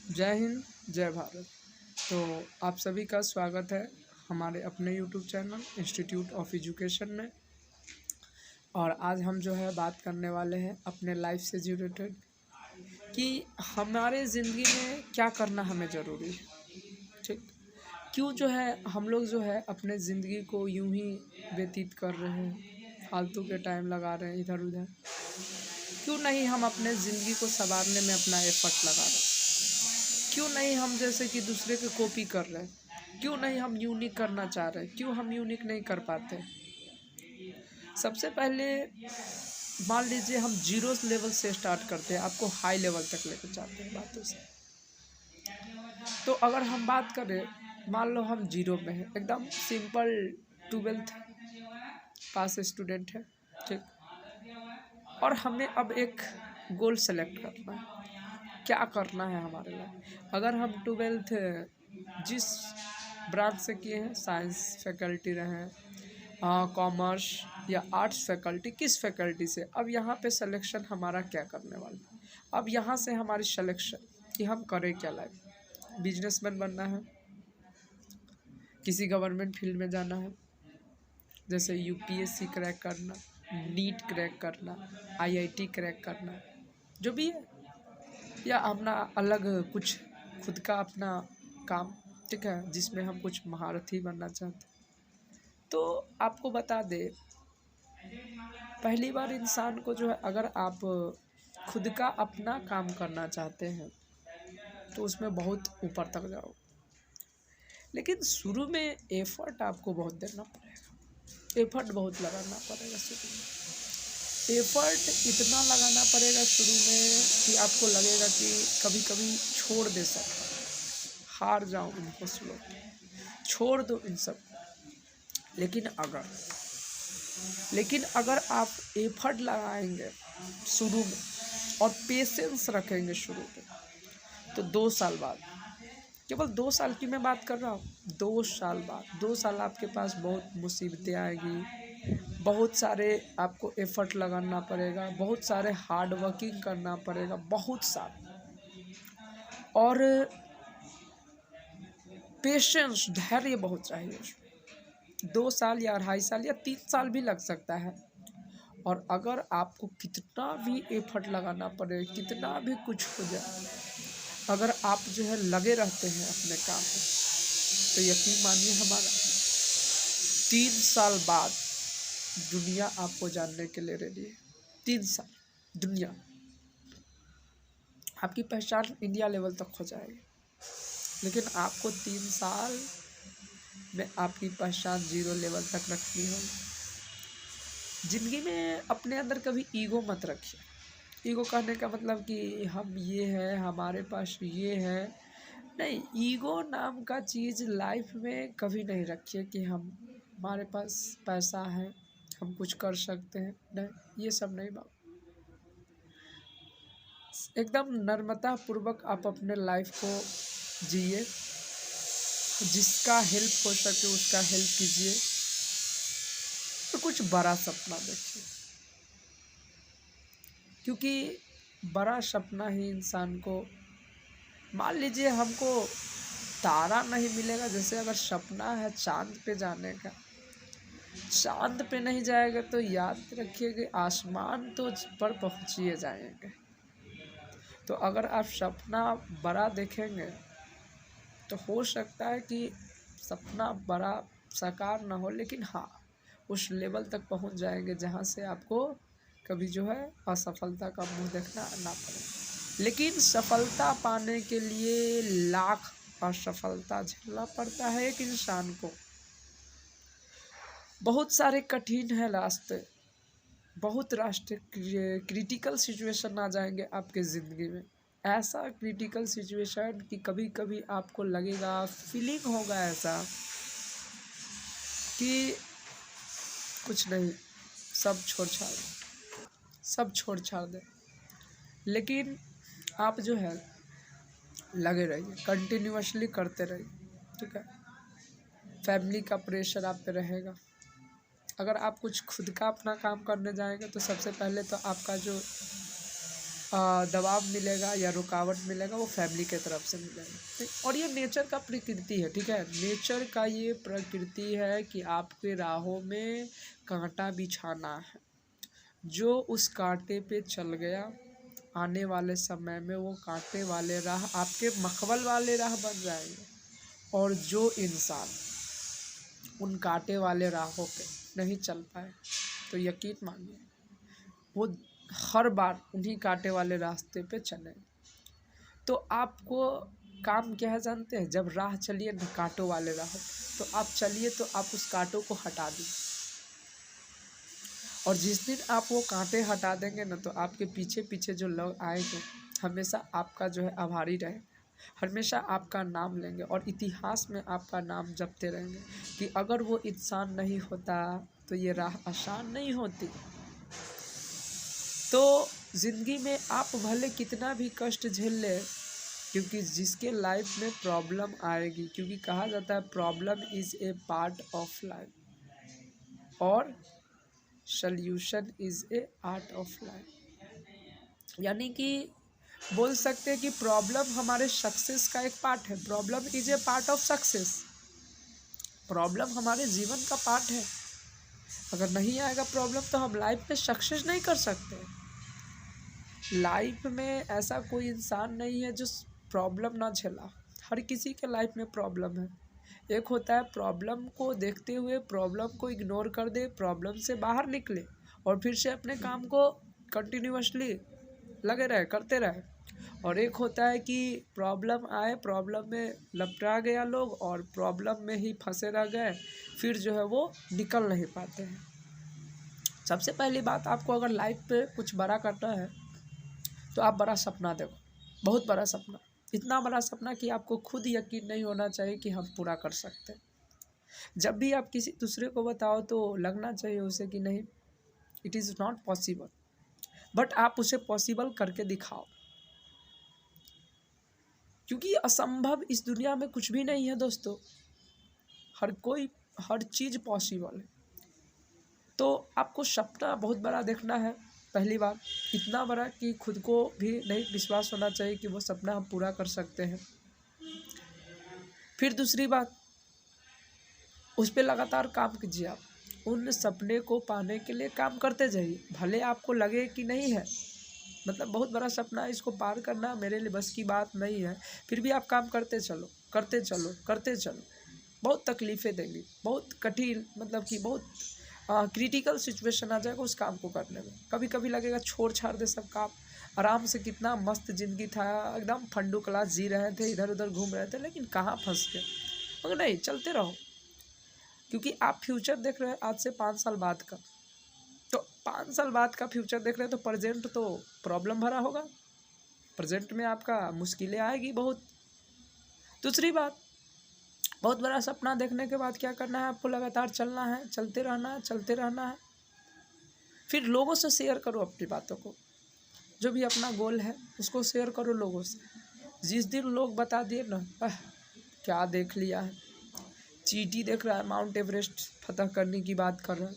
जय हिंद, जय भारत। तो आप सभी का स्वागत है हमारे अपने YouTube channel institute of education में। और आज हम जो है बात करने वाले हैं अपने लाइफ से रिलेटेड कि हमारे ज़िंदगी में क्या करना हमें ज़रूरी है। ठीक, क्यों जो है हम लोग जो है अपने ज़िंदगी को यूं ही व्यतीत कर रहे हैं, फालतू के टाइम लगा रहे हैं इधर उधर। क्यों नहीं हम अपने ज़िंदगी को संवारने में अपना एफर्ट लगा रहे हैं? क्यों नहीं हम जैसे कि दूसरे के कॉपी कर रहे हैं? क्यों नहीं हम यूनिक करना चाह रहे हैं? क्यों हम यूनिक नहीं कर पाते? सबसे पहले मान लीजिए हम जीरो लेवल से स्टार्ट करते हैं, आपको हाई लेवल तक लेकर जाते हैं बातों से। तो अगर हम बात करें, मान लो हम जीरो में हैं, एकदम सिंपल 12th पास स्टूडेंट है, ठीक। और हमें अब एक गोल सेलेक्ट करना है, क्या करना है हमारे लिए। अगर हम 12th जिस ब्रांच से किए हैं, साइंस फैकल्टी रहे, कॉमर्स या आर्ट्स फैकल्टी, किस फैकल्टी से, अब यहाँ पे सिलेक्शन हमारा क्या करने वाला। अब यहाँ से हमारी सिलेक्शन कि हम करें क्या लाइफ। बिजनेसमैन बनना है, किसी गवर्नमेंट फील्ड में जाना है, जैसे यूपीएससी क्रैक करना, नीट क्रैक करना, आईआईटी क्रैक करना, जो भी है, या अपना अलग कुछ खुद का अपना काम, ठीक है, जिसमें हम कुछ महारथी बनना चाहते हैं। तो आपको बता दे, पहली बार इंसान को जो है, अगर आप खुद का अपना काम करना चाहते हैं तो उसमें बहुत ऊपर तक जाओ, लेकिन शुरू में एफर्ट आपको बहुत देना पड़ेगा, एफर्ट बहुत लगाना पड़ेगा शुरू में। एफर्ट इतना लगाना पड़ेगा शुरू में कि आपको लगेगा कि कभी कभी छोड़ दे सकता, हार जाओ इन हौसलों, छोड़ दो इन सब। लेकिन अगर आप एफर्ट लगाएंगे शुरू में और पेशेंस रखेंगे शुरू में, तो 2 साल बाद, केवल 2 साल की मैं बात कर रहा हूँ, 2 साल बाद, 2 साल आपके पास बहुत मुसीबतें आएगी, बहुत सारे आपको एफर्ट लगाना पड़ेगा, बहुत सारे हार्ड वर्किंग करना पड़ेगा, बहुत सारा, और पेशेंस, धैर्य बहुत चाहिए उसमें। 2 साल या 2.5 साल या 3 साल भी लग सकता है। और अगर आपको कितना भी एफर्ट लगाना पड़े, कितना भी कुछ हो जाए, अगर आप जो है लगे रहते हैं अपने काम में, तो यकीन मानिए हमारा 3 साल बाद दुनिया आपको जानने के लिए रेडी है। 3 साल दुनिया आपकी पहचान इंडिया लेवल तक हो जाएगी, लेकिन आपको 3 साल में आपकी पहचान जीरो लेवल तक रखनी होगी। ज़िंदगी में अपने अंदर कभी ईगो मत रखिए। ईगो कहने का मतलब कि हम ये है, हमारे पास ये है, नहीं। ईगो नाम का चीज़ लाइफ में कभी नहीं रखिए कि हमारे पास पैसा है, हम कुछ कर सकते हैं, नहीं, ये सब नहीं बात। एकदम नम्रता पूर्वक आप अपने लाइफ को जिए, जिसका हेल्प हो सके उसका हेल्प कीजिए, तो कुछ बड़ा सपना देखिए, क्योंकि बड़ा सपना ही इंसान को, मान लीजिए हमको तारा नहीं मिलेगा, जैसे अगर सपना है चांद पे जाने का, चांद पे नहीं जाएगा तो याद रखिए कि आसमान तो पर पहुँचिए जाएंगे। तो अगर आप सपना बड़ा देखेंगे तो हो सकता है कि सपना बड़ा साकार ना हो, लेकिन हाँ, उस लेवल तक पहुंच जाएंगे जहां से आपको कभी जो है असफलता का मुंह देखना ना पड़े। लेकिन सफलता पाने के लिए लाख असफलता झेलना पड़ता है एक इंसान को। बहुत सारे कठिन है रास्ते, बहुत रास्ते, क्रिटिकल सिचुएशन आ जाएंगे आपके ज़िंदगी में। ऐसा क्रिटिकल सिचुएशन कि कभी कभी आपको लगेगा, फीलिंग होगा ऐसा कि कुछ नहीं, सब छोड़ छाड़ दे, सब छोड़ छाड़ दे। लेकिन आप जो है लगे रहिए, कंटिन्यूअसली करते रहिए, ठीक है। फैमिली का प्रेशर आप पे रहेगा। अगर आप कुछ खुद का अपना काम करने जाएंगे तो सबसे पहले तो आपका जो दबाव मिलेगा या रुकावट मिलेगा वो फैमिली के तरफ से मिलेगा, ठीक। और ये नेचर का प्रकृति है, ठीक है। नेचर का ये प्रकृति है कि आपके राहों में कांटा बिछाना है। जो उस कांटे पे चल गया, आने वाले समय में वो कांटे वाले राह आपके मखमल वाले राह बन जाएंगे। और जो इंसान उन कांटे वाले राहों पे नहीं चल पाए तो यकीन मानिए वो हर बार उन्हीं कांटे वाले रास्ते पे चले। तो आपको काम क्या है जानते हैं? जब राह चलिए ना कांटों वाले राह तो आप चलिए, तो आप उस कांटों को हटा दीजिए। और जिस दिन आप वो कांटे हटा देंगे ना, तो आपके पीछे पीछे जो लोग आएंगे हमेशा आपका जो है आभारी रहेंगे, हमेशा आपका नाम लेंगे और इतिहास में आपका नाम जपते रहेंगे कि अगर वो इंसान नहीं होता तो ये राह आसान नहीं होती। तो ज़िंदगी में आप भले कितना भी कष्ट झेल ले, क्योंकि जिसके लाइफ में प्रॉब्लम आएगी, क्योंकि कहा जाता है problem is a part of life और solution is a art of life. यानी कि बोल सकते हैं कि प्रॉब्लम हमारे सक्सेस का एक पार्ट है। Problem is a part of success. Problem हमारे जीवन का पार्ट है। अगर नहीं आएगा प्रॉब्लम तो हम लाइफ में सक्सेस नहीं कर सकते। लाइफ में ऐसा कोई इंसान नहीं है जो प्रॉब्लम ना झेला। हर किसी के लाइफ में प्रॉब्लम है। एक होता है प्रॉब्लम को देखते हुए प्रॉब्लम को इग्नोर कर दे, प्रॉब्लम से बाहर निकले और फिर से अपने काम को कंटिन्यूअसली लगे रहे, करते रहे। और एक होता है कि प्रॉब्लम आए, प्रॉब्लम में लपटा गया लोग और प्रॉब्लम में ही फंसे रह गए, फिर जो है वो निकल नहीं पाते हैं। सबसे पहली बात, आपको अगर लाइफ पे कुछ बड़ा करना है तो आप बड़ा सपना देखो, बहुत बड़ा सपना, इतना बड़ा सपना कि आपको खुद यकीन नहीं होना चाहिए कि हम पूरा कर सकते हैं। जब भी आप किसी दूसरे को बताओ तो लगना चाहिए उसे कि नहीं, it is not possible, but आप उसे पॉसिबल करके दिखाओ। क्योंकि असंभव इस दुनिया में कुछ भी नहीं है दोस्तों, हर चीज़ पॉसिबल है। तो आपको सपना बहुत बड़ा देखना है। पहली बात, इतना बड़ा कि खुद को भी नहीं विश्वास होना चाहिए कि वो सपना हम पूरा कर सकते हैं। फिर दूसरी बात, उस पर लगातार काम कीजिए। आप उन सपने को पाने के लिए काम करते जाइए, भले आपको लगे कि नहीं है, मतलब बहुत बड़ा सपना है, इसको पार करना मेरे लिए बस की बात नहीं है, फिर भी आप काम करते चलो, करते चलो, करते चलो। बहुत तकलीफ़ें देंगी, बहुत कठिन, मतलब कि बहुत क्रिटिकल सिचुएशन आ जाएगा उस काम को करने में। कभी कभी लगेगा छोड़ छाड़ दे सब काम, आराम से कितना मस्त ज़िंदगी था, एकदम फंडू क्लास जी रहे थे, इधर उधर घूम रहे थे, लेकिन कहाँ फंस गए। मगर नहीं, चलते रहो, क्योंकि आप फ्यूचर देख रहे हैं आज से 5 साल बाद का। तो 5 साल बाद का फ्यूचर देख रहे हैं तो प्रेजेंट तो प्रॉब्लम भरा होगा, प्रेजेंट में आपका मुश्किलें आएगी बहुत। दूसरी बात, बहुत बड़ा सपना देखने के बाद क्या करना है, आपको लगातार चलना है, चलते रहना है, चलते रहना है। फिर लोगों से शेयर करो अपनी बातों को, जो भी अपना गोल है उसको शेयर करो लोगों से। जिस दिन लोग बता दिए ना, क्या देख लिया है, चींटी देख रहा है, माउंट एवरेस्ट फतह करने की बात कर रहा है।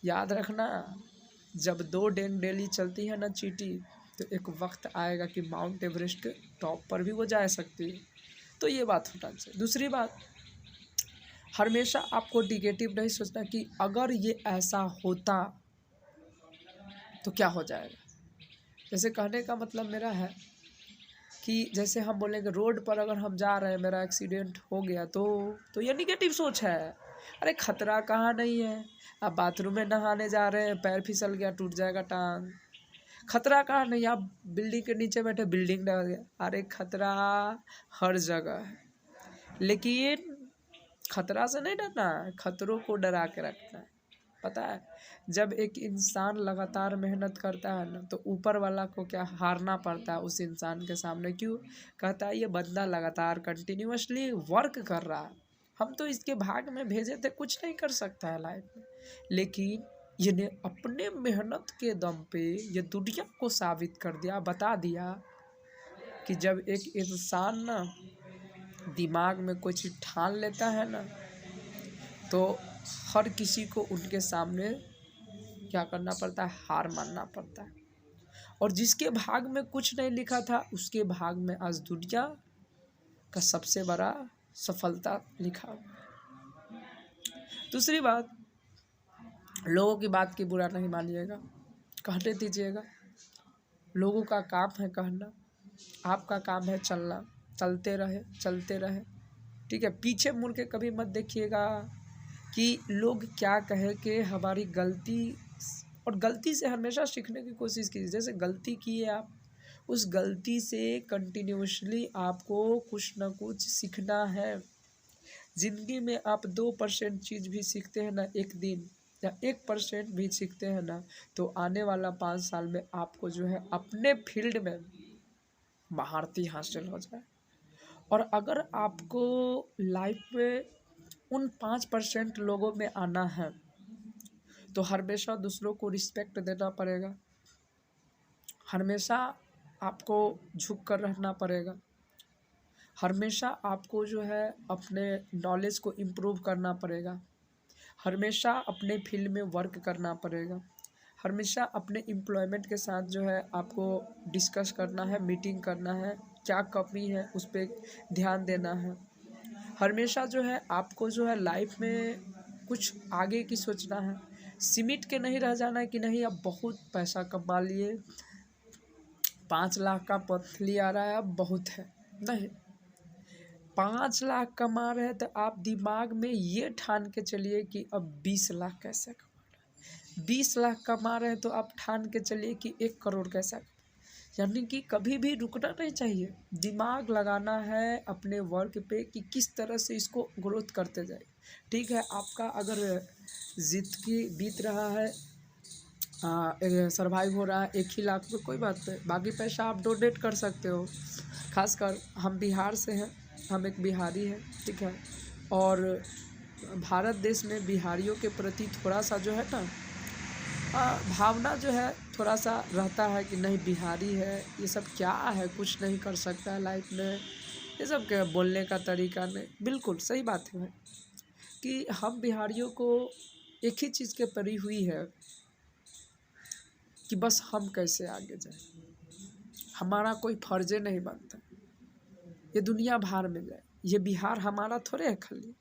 याद रखना, जब 2 दिन डेली चलती है ना चींटी, तो एक वक्त आएगा कि माउंट एवरेस्ट के टॉप पर भी वो जा सकती है। तो ये बात होना चाहिए। दूसरी बात, हमेशा आपको निगेटिव नहीं सोचना कि अगर ये ऐसा होता तो क्या हो जाएगा। जैसे कहने का मतलब मेरा है कि जैसे हम बोलेंगे रोड पर अगर हम जा रहे हैं, मेरा एक्सीडेंट हो गया तो ये निगेटिव सोच है। अरे खतरा कहाँ नहीं है, आप बाथरूम में नहाने जा रहे हैं, पैर फिसल गया, टूट जाएगा टांग, खतरा कहाँ नहीं। आप बिल्डिंग के नीचे बैठे, बिल्डिंग डर गया, अरे खतरा हर जगह है। लेकिन खतरा से नहीं डरना है, खतरों को डरा के रखना है। पता है, जब एक इंसान लगातार मेहनत करता है ना, तो ऊपर वाला को क्या हारना पड़ता है उस इंसान के सामने। क्यों? कहता है ये बंदा लगातार कंटिन्यूअसली वर्क कर रहा है, हम तो इसके भाग में भेजे थे, कुछ नहीं कर सकता है लाइफ में। लेकिन ये अपने मेहनत के दम पे ये दुनिया को साबित कर दिया, बता दिया कि जब एक इंसान ना दिमाग में कोई चीज़ ठान लेता है ना, तो हर किसी को उनके सामने क्या करना पड़ता है, हार मानना पड़ता है। और जिसके भाग में कुछ नहीं लिखा था उसके भाग में आज दुनिया का सबसे बड़ा सफलता लिखा। दूसरी बात, लोगों की बात की बुरा नहीं मानिएगा, कहने दीजिएगा। लोगों का काम है कहना, आपका काम है चलना। चलते रहे चलते रहे, ठीक है। पीछे मुड़ के कभी मत देखिएगा कि लोग क्या कहे कि हमारी गलती, और गलती से हमेशा सीखने की कोशिश कीजिए। जैसे गलती की है आप, उस गलती से कंटिन्यूसली आपको कुछ ना कुछ सीखना है। ज़िंदगी में आप 2% चीज़ भी सीखते हैं ना एक दिन, या 1% भी सीखते हैं ना, तो आने वाला 5 साल में आपको जो है अपने फील्ड में महारती हासिल हो जाए। और अगर आपको लाइफ में उन 5% लोगों में आना है तो हमेशा दूसरों को रिस्पेक्ट देना पड़ेगा, हमेशा आपको झुक कर रहना पड़ेगा, हमेशा आपको जो है अपने नॉलेज को इम्प्रूव करना पड़ेगा, हमेशा अपने फील्ड में वर्क करना पड़ेगा, हमेशा अपने एम्प्लॉयमेंट के साथ जो है आपको डिस्कस करना है, मीटिंग करना है, क्या कमी है उस पर ध्यान देना है। हमेशा जो है आपको जो है लाइफ में कुछ आगे की सोचना है, सिमट के नहीं रह जाना है कि नहीं अब बहुत पैसा कमा लिए, 5 लाख का मंथली आ रहा है अब बहुत है। नहीं, 5 लाख कमा रहे हैं तो आप दिमाग में ये ठान के चलिए कि अब 20 लाख कैसे कमा रहे हैं, 20 लाख कमा रहे हैं तो आप ठान के चलिए कि 1 करोड़ कैसा। यानी कि कभी भी रुकना नहीं चाहिए, दिमाग लगाना है अपने वर्क पे कि किस तरह से इसको ग्रोथ करते जाए। ठीक है, आपका अगर ज़िंदगी बीत रहा है, सर्वाइव हो रहा है 1 ही लाख में, कोई बात नहीं, बाकी पैसा आप डोनेट कर सकते हो। खासकर हम बिहार से हैं, हम एक बिहारी हैं, ठीक है। और भारत देश में बिहारियों के प्रति थोड़ा सा जो है ना भावना जो है थोड़ा सा रहता है कि नहीं बिहारी है, ये सब क्या है, कुछ नहीं कर सकता है लाइफ में, ये सब क्या बोलने का तरीका नहीं। बिल्कुल सही बात है कि हम बिहारियों को एक ही चीज़ के पड़ी हुई है कि बस हम कैसे आगे जाए, हमारा कोई फर्जे नहीं बनता ये दुनिया बाहर में जाए। ये बिहार हमारा थोड़े है खाली,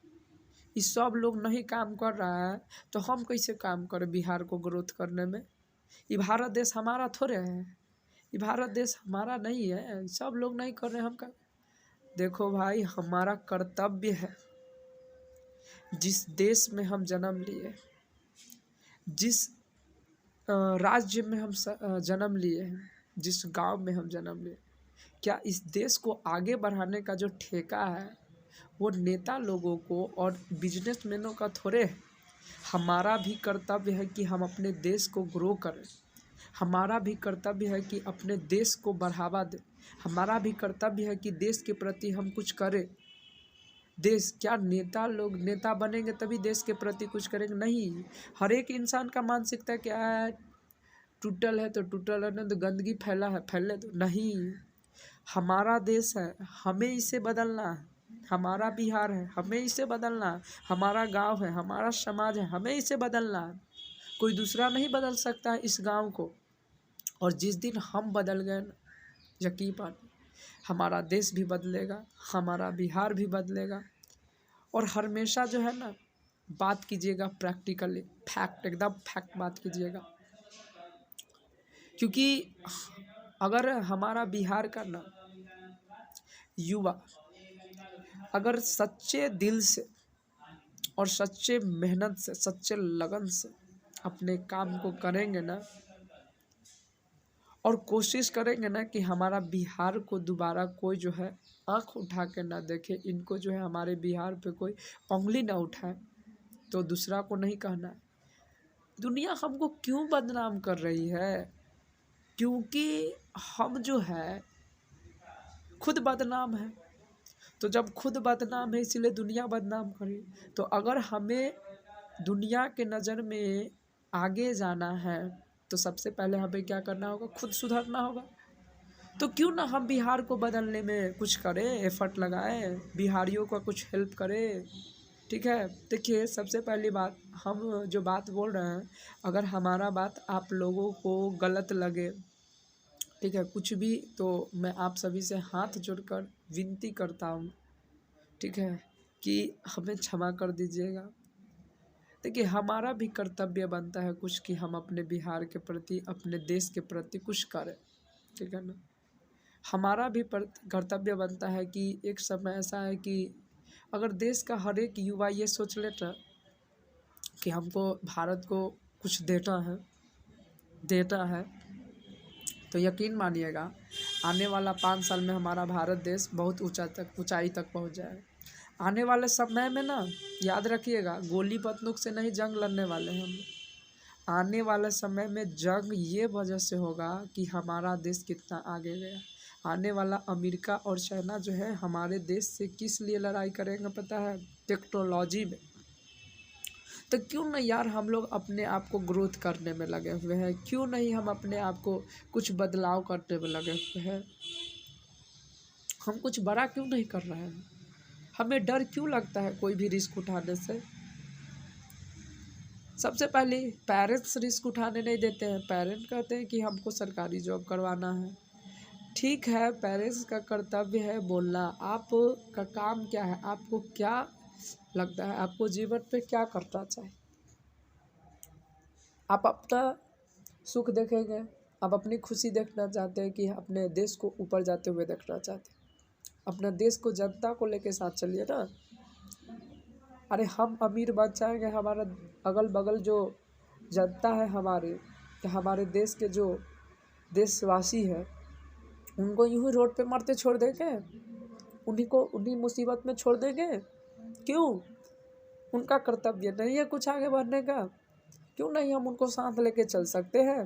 इस सब लोग नहीं काम कर रहा है तो हम कैसे काम करें बिहार को ग्रोथ करने में। ये भारत देश हमारा थोड़े है, ये भारत देश हमारा नहीं है, सब लोग नहीं कर रहे हम का। देखो भाई, हमारा कर्तव्य है, जिस देश में हम जन्म लिए, जिस राज्य में हम जन्म लिए हैं, जिस गांव में हम जन्म लिए, क्या इस देश को आगे बढ़ाने का जो ठेका है वो नेता लोगों को और बिजनेसमैनों का थोड़े है। हमारा भी कर्तव्य है कि हम अपने देश को ग्रो करें, हमारा भी कर्तव्य है कि अपने देश को बढ़ावा दें, हमारा भी कर्तव्य है कि देश के प्रति हम कुछ करें। देश क्या, नेता लोग नेता बनेंगे तभी देश के प्रति कुछ करेंगे? नहीं, हर एक इंसान का मानसिकता क्या है, टूटल है तो टूटल है, ना तो गंदगी फैला है फैलने दो। नहीं, हमारा देश है, हमें इसे बदलना है, हमारा बिहार है, हमें इसे बदलना है, हमारा गांव है, हमारा समाज है, हमें इसे बदलना है। कोई दूसरा नहीं बदल सकता है इस गांव को। और जिस दिन हम बदल गए ना, यकीन मानिए हमारा देश भी बदलेगा, हमारा बिहार भी बदलेगा। और हमेशा जो है ना बात कीजिएगा प्रैक्टिकली, फैक्ट, एकदम फैक्ट बात कीजिएगा। क्योंकि अगर हमारा बिहार का ना युवा अगर सच्चे दिल से और सच्चे मेहनत से, सच्चे लगन से अपने काम को करेंगे ना, और कोशिश करेंगे ना कि हमारा बिहार को दोबारा कोई जो है आँख उठा के ना देखे, इनको जो है हमारे बिहार पे कोई उंगली ना उठाए, तो दूसरा को नहीं कहना है। दुनिया हमको क्यों बदनाम कर रही है? क्योंकि हम जो है खुद बदनाम है। तो जब खुद बदनाम है इसीलिए दुनिया बदनाम करे। तो अगर हमें दुनिया के नज़र में आगे जाना है तो सबसे पहले हमें क्या करना होगा, खुद सुधरना होगा। तो क्यों ना हम बिहार को बदलने में कुछ करें, एफर्ट लगाएं, बिहारियों का कुछ हेल्प करें। ठीक है, देखिए सबसे पहली बात, हम जो बात बोल रहे हैं, अगर हमारा बात आप लोगों को गलत लगे ठीक है। कुछ भी तो मैं आप सभी से हाथ जोड़कर विनती करता हूँ, ठीक है, कि हमें क्षमा कर दीजिएगा। देखिए हमारा भी कर्तव्य बनता है कुछ कि हम अपने बिहार के प्रति, अपने देश के प्रति कुछ करें, ठीक है ना। हमारा भी कर्तव्य बनता है कि एक समय ऐसा है कि अगर देश का हर एक युवा ये सोच लेता कि हमको भारत को कुछ देता है तो यकीन मानिएगा आने वाला 5 साल में हमारा भारत देश बहुत ऊंचाई तक पहुंच जाएगा। आने वाले समय में ना याद रखिएगा, गोली बंदूक से नहीं जंग लड़ने वाले हैं हम लोग। आने वाले समय में जंग ये वजह से होगा कि हमारा देश कितना आगे गया। आने वाला अमेरिका और चाइना जो है हमारे देश से किस लिए लड़ाई करेंगे पता है? टेक्नोलॉजी में। तो क्यों नहीं यार हम लोग अपने आप को ग्रोथ करने में लगे हुए हैं, क्यों नहीं हम अपने आप को कुछ बदलाव करने में लगे हुए हैं? हम कुछ बड़ा क्यों नहीं कर रहे हैं? हमें डर क्यों लगता है कोई भी रिस्क उठाने से? सबसे पहले पेरेंट्स रिस्क उठाने नहीं देते हैं। पेरेंट्स कहते हैं कि हमको सरकारी जॉब करवाना है। ठीक है, पेरेंट्स का कर्तव्य है बोलना। आप का काम क्या है? आपको क्या लगता है आपको जीवन पे क्या करना चाहिए? आप अपना सुख देखेंगे, आप अपनी खुशी देखना चाहते हैं कि अपने देश को ऊपर जाते हुए देखना चाहते हैं? अपने देश को जनता को लेके साथ चलिए ना। अरे हम अमीर बन जाएंगे, हमारा अगल बगल जो जनता है हमारे देश के जो देशवासी है उनको यूं ही रोड पे मरते छोड़ देंगे? उन्हीं मुसीबत में छोड़ देंगे? क्यों? उनका कर्तव्य नहीं है कुछ आगे बढ़ने का? क्यों नहीं हम उनको साथ लेके चल सकते हैं?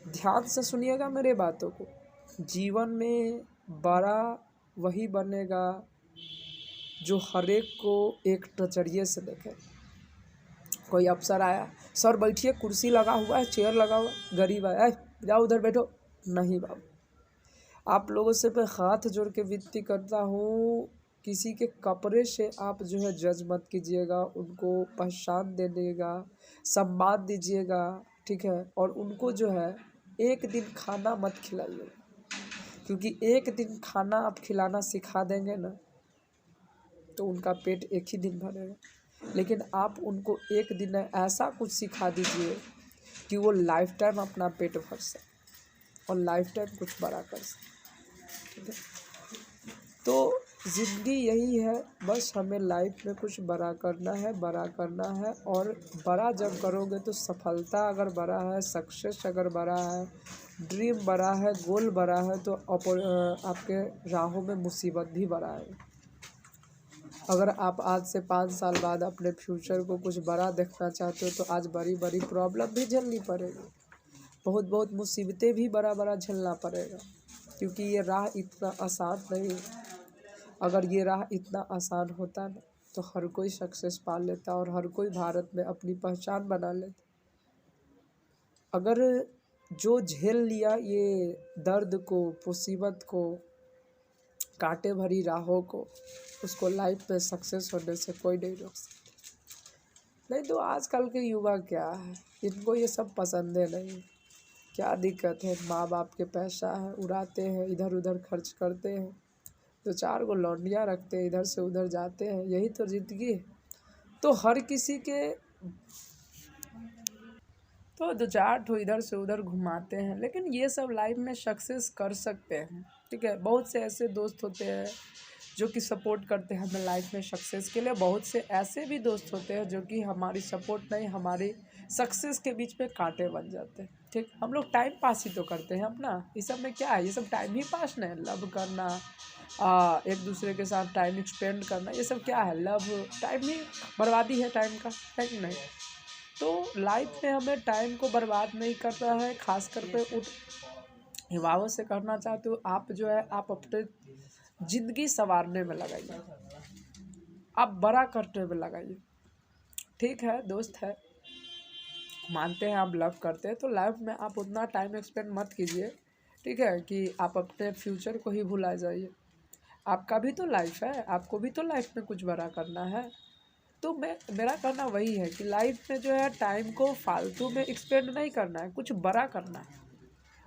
ध्यान से सुनिएगा मेरे बातों को। जीवन में बड़ा वही बनेगा जो हर एक को एक नजरिए से देखे। कोई अफसर आया, सर बैठिए, कुर्सी लगा हुआ है, चेयर लगा हुआ, गरीब आया, जाओ उधर बैठो। नहीं बाबू, आप लोगों से मैं हाथ जोड़ के विनती करता हूँ, किसी के कपड़े से आप जो है जज मत कीजिएगा, उनको पहचान देगा, सम्मान दीजिएगा, ठीक है। और उनको जो है एक दिन खाना मत खिलाइए, क्योंकि एक दिन खाना आप खिलाना सिखा देंगे ना तो उनका पेट एक ही दिन भरेगा। लेकिन आप उनको एक दिन ऐसा कुछ सिखा दीजिए कि वो लाइफ टाइम अपना पेट भर सके और लाइफ टाइम कुछ बड़ा कर सके, ठीक है। तो ज़िंदगी यही है, बस हमें लाइफ में कुछ बड़ा करना है। और बड़ा जब करोगे तो सफलता अगर बड़ा है, सक्सेस अगर बड़ा है, ड्रीम बड़ा है, गोल बड़ा है तो आपके राहों में मुसीबत भी बड़ा है। अगर आप आज से 5 साल बाद अपने फ्यूचर को कुछ बड़ा देखना चाहते हो तो आज बड़ी बड़ी प्रॉब्लम भी झेलनी पड़ेगी, बहुत मुसीबतें भी बड़ा झेलना पड़ेगा, क्योंकि ये राह इतना आसान नहीं। अगर ये राह इतना आसान होता ना तो हर कोई सक्सेस पा लेता और हर कोई भारत में अपनी पहचान बना लेता। अगर जो झेल लिया ये दर्द को, मुसीबत को, कांटे भरी राहों को, उसको लाइफ में सक्सेस होने से कोई नहीं रोक सकता। नहीं तो आजकल के युवा क्या है, इनको ये सब पसंद है नहीं। क्या दिक्कत है? माँ बाप के पैसा है, उड़ाते हैं, इधर उधर खर्च करते हैं, 2-4 को लौंडिया रखते हैं, इधर से उधर जाते हैं, यही तो ज़िंदगी है। तो हर किसी के तो 2-4 ठो इधर से उधर घुमाते हैं, लेकिन ये सब लाइफ में सक्सेस कर सकते हैं, ठीक है। बहुत से ऐसे दोस्त होते हैं जो कि सपोर्ट करते हैं हमें लाइफ में सक्सेस के लिए। बहुत से ऐसे भी दोस्त होते हैं जो कि हमारी सपोर्ट नहीं, हमारी सक्सेस के बीच में कांटे बन जाते हैं, ठीक। हम लोग टाइम पास ही तो करते हैं अपना, इस सब में क्या है? ये सब टाइम ही पास नहीं, लव करना, एक दूसरे के साथ टाइम स्पेंड करना, ये सब क्या है? लव, टाइम ही बर्बादी है टाइम का, है कि नहीं? तो लाइफ में हमें टाइम को बर्बाद नहीं करना है, खास करके उन युवाओं से करना चाहते हो आप जो है आप अपने ज़िंदगी संवारने में लगाइए, आप बड़ा करने में लगाइए, ठीक है। दोस्त है, मानते हैं आप लव करते हैं तो लाइफ में आप उतना टाइम स्पेंड मत कीजिए, ठीक है, कि आप अपने फ्यूचर को ही भुला जाइए। आपका भी तो लाइफ है, आपको भी तो लाइफ में कुछ बड़ा करना है। तो मेरा कहना वही है कि लाइफ में जो है टाइम को फालतू में एक्सपेंड नहीं करना है, कुछ बड़ा करना है।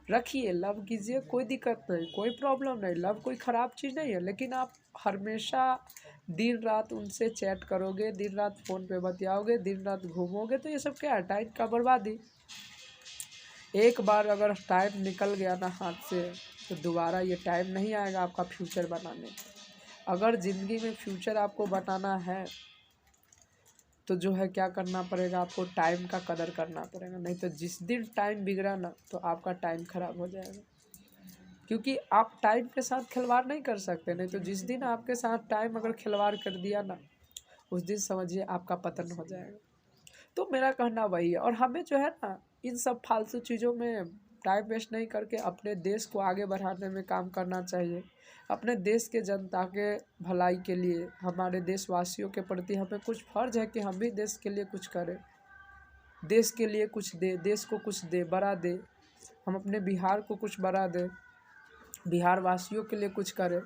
रखिए, लव कीजिए, कोई दिक्कत नहीं, कोई प्रॉब्लम नहीं, लव कोई ख़राब चीज़ नहीं है, लेकिन आप हमेशा दिन रात उनसे चैट करोगे, दिन रात फ़ोन पे बतियाओगे, दिन रात घूमोगे, तो ये सब क्या है, टाइम का बर्बादी। एक बार अगर टाइम निकल गया ना हाथ से, तो दोबारा ये टाइम नहीं आएगा आपका फ्यूचर बनाने। अगर ज़िंदगी में फ्यूचर आपको बनाना है तो जो है क्या करना पड़ेगा, आपको टाइम का कदर करना पड़ेगा, नहीं तो जिस दिन टाइम बिगड़ा ना तो आपका टाइम ख़राब हो जाएगा। क्योंकि आप टाइम के साथ खिलवाड़ नहीं कर सकते, नहीं तो जिस दिन आपके साथ टाइम अगर खिलवाड़ कर दिया ना, उस दिन समझिए आपका पतन हो जाएगा। तो मेरा कहना वही है, और हमें जो है ना इन सब फालतू चीज़ों में टाइम वेस्ट नहीं करके अपने देश को आगे बढ़ाने में काम करना चाहिए। अपने देश के जनता के भलाई के लिए, हमारे देशवासियों के प्रति हमें कुछ फ़र्ज़ है कि हम भी देश के लिए कुछ करें, देश के लिए कुछ दे, देश को कुछ दे, बड़ा दे। हम अपने बिहार को कुछ बड़ा दें, बिहार वासियों के लिए कुछ करें।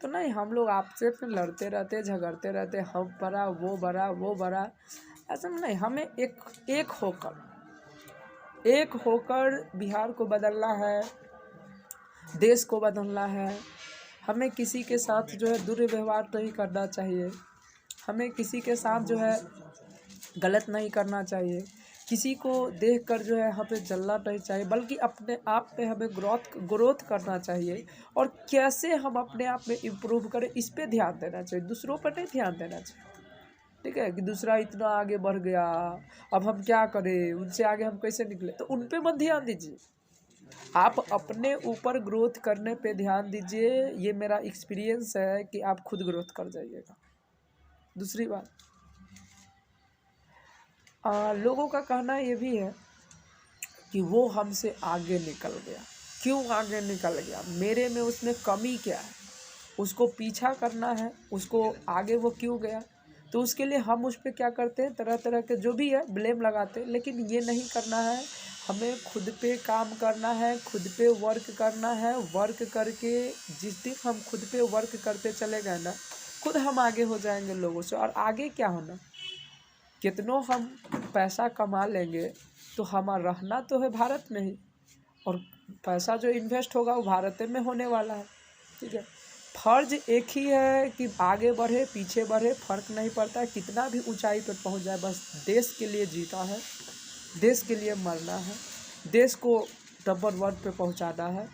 तो नहीं, हम लोग आपसे में लड़ते रहते, झगड़ते रहते, हम बड़ा, वो बड़ा, ऐसा नहीं। हमें एक होकर बिहार को बदलना है, देश को बदलना है। हमें किसी के साथ जो है दुर्व्यवहार नहीं करना चाहिए, हमें किसी के साथ जो है गलत नहीं करना चाहिए, किसी को देखकर जो है हमें जलना नहीं चाहिए, बल्कि अपने आप में हमें ग्रोथ करना चाहिए। और कैसे हम अपने आप में इम्प्रूव करें, इस पे ध्यान देना चाहिए, दूसरों पर नहीं ध्यान देना चाहिए। ठीक है, कि दूसरा इतना आगे बढ़ गया, अब हम क्या करें, उनसे आगे हम कैसे निकले, तो उन पे मत ध्यान दीजिए। आप अपने ऊपर ग्रोथ करने पे ध्यान दीजिए। ये मेरा एक्सपीरियंस है कि आप खुद ग्रोथ कर जाइएगा। दूसरी बात, लोगों का कहना ये भी है कि वो हमसे आगे निकल गया। क्यों आगे निकल गया, मेरे में उसमें कमी क्या है, उसको पीछा करना है, उसको आगे वो क्यों गया। तो उसके लिए हम उस पर क्या करते हैं, तरह तरह के जो भी है ब्लेम लगाते हैं। लेकिन ये नहीं करना है, हमें खुद पे काम करना है, खुद पे वर्क करना है। वर्क करके जिस दिन हम खुद पे वर्क करते चले गए ना, खुद हम आगे हो जाएंगे लोगों से। और आगे क्या होना, कितनों हम पैसा कमा लेंगे तो हमारा रहना तो है भारत में ही, और पैसा जो इन्वेस्ट होगा वो भारत में होने वाला है। ठीक है, फर्ज एक ही है कि आगे बढ़े पीछे बढ़े फ़र्क नहीं पड़ता है, कितना भी ऊंचाई पर पहुंच जाए, बस देश के लिए जीता है, देश के लिए मरना है, देश को नंबर 1 पे पहुंचाना है,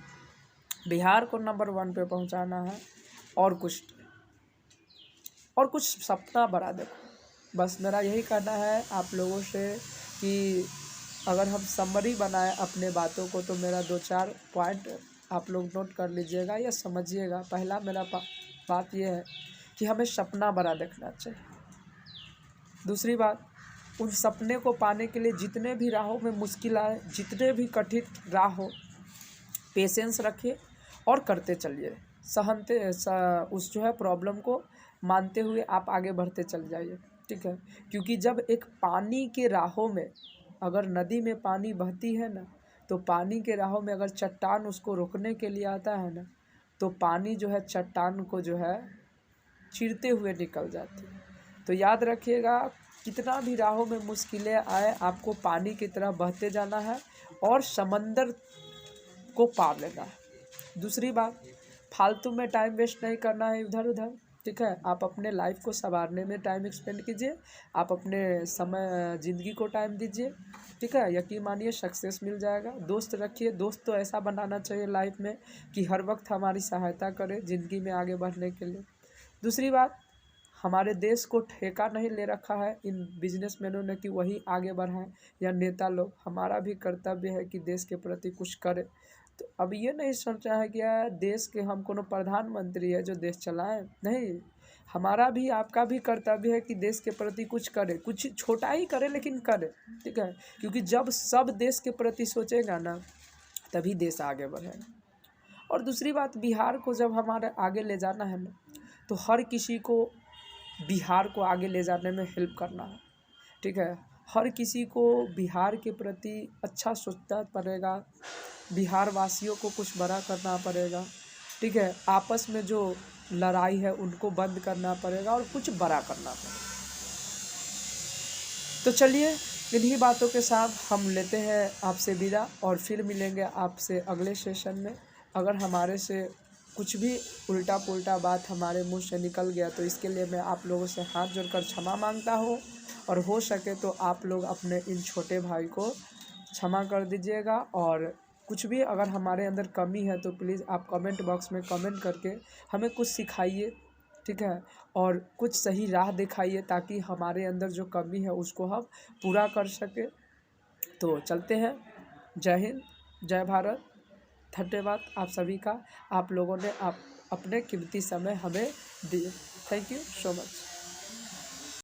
बिहार को नंबर 1 पे पहुंचाना है, और कुछ सपना बड़ा देखो। बस मेरा यही कहना है आप लोगों से कि अगर हम समरी बनाएं अपने बातों को, तो मेरा 2-4 पॉइंट आप लोग नोट कर लीजिएगा या समझिएगा। पहला मेरा बात यह है कि हमें सपना बड़ा देखना चाहिए। दूसरी बात, उन सपने को पाने के लिए जितने भी राहों में मुश्किल आए, जितने भी कठिन राह हो, पेशेंस रखिए और करते चलिए, उस जो है प्रॉब्लम को मानते हुए आप आगे बढ़ते चल जाइए। ठीक है, क्योंकि जब एक पानी के राहों में, अगर नदी में पानी बहती है ना, तो पानी के राहों में अगर चट्टान उसको रोकने के लिए आता है ना, तो पानी जो है चट्टान को जो है चीरते हुए निकल जाती है। तो याद रखिएगा, कितना भी राहों में मुश्किलें आए, आपको पानी की तरह बहते जाना है और समंदर को पार लेना है। दूसरी बात, फालतू में टाइम वेस्ट नहीं करना है इधर उधर। ठीक है, आप अपने लाइफ को संवारने में टाइम एक्सपेंड कीजिए, आप अपने समय ज़िंदगी को टाइम दीजिए। ठीक है, यकीन मानिए सक्सेस मिल जाएगा। दोस्त रखिए, दोस्त तो ऐसा बनाना चाहिए लाइफ में कि हर वक्त हमारी सहायता करे ज़िंदगी में आगे बढ़ने के लिए। दूसरी बात, हमारे देश को ठेका नहीं ले रखा है इन बिजनेसमैनों ने कि वही आगे बढ़ाएं, या नेता लोग। हमारा भी कर्तव्य है कि देश के प्रति कुछ करें। तो अब ये नहीं सोचा है कि यार देश के हम कोनो प्रधानमंत्री है जो देश चलाएं, नहीं। हमारा भी आपका भी कर्तव्य है कि देश के प्रति कुछ करें, कुछ छोटा ही करें लेकिन करें। ठीक है, क्योंकि जब सब देश के प्रति सोचेगा ना, तभी देश आगे बढ़ेगा। और दूसरी बात, बिहार को जब हमारे आगे ले जाना है ना, तो हर किसी को बिहार को आगे ले जाने में हेल्प करना है। ठीक है, हर किसी को बिहार के प्रति अच्छा सोचना पड़ेगा, बिहार वासियों को कुछ बड़ा करना पड़ेगा। ठीक है, आपस में जो लड़ाई है उनको बंद करना पड़ेगा और कुछ बड़ा करना पड़ेगा। तो चलिए इन्हीं बातों के साथ हम लेते हैं आपसे विदा और फिर मिलेंगे आपसे अगले सेशन में। अगर हमारे से कुछ भी उल्टा पुल्टा बात हमारे मुंह से निकल गया तो इसके लिए मैं आप लोगों से हाथ जोड़कर क्षमा मांगता हूँ, और हो सके तो आप लोग अपने इन छोटे भाई को क्षमा कर दीजिएगा। और कुछ भी अगर हमारे अंदर कमी है तो प्लीज़ आप कमेंट बॉक्स में कमेंट करके हमें कुछ सिखाइए, ठीक है, और कुछ सही राह दिखाइए ताकि हमारे अंदर जो कमी है उसको हम पूरा कर सकें। तो चलते हैं। जय हिंद, जय भारत। धन्यवाद आप सभी का, आप लोगों ने आप अपने कीमती समय हमें दिए। Thank you so much.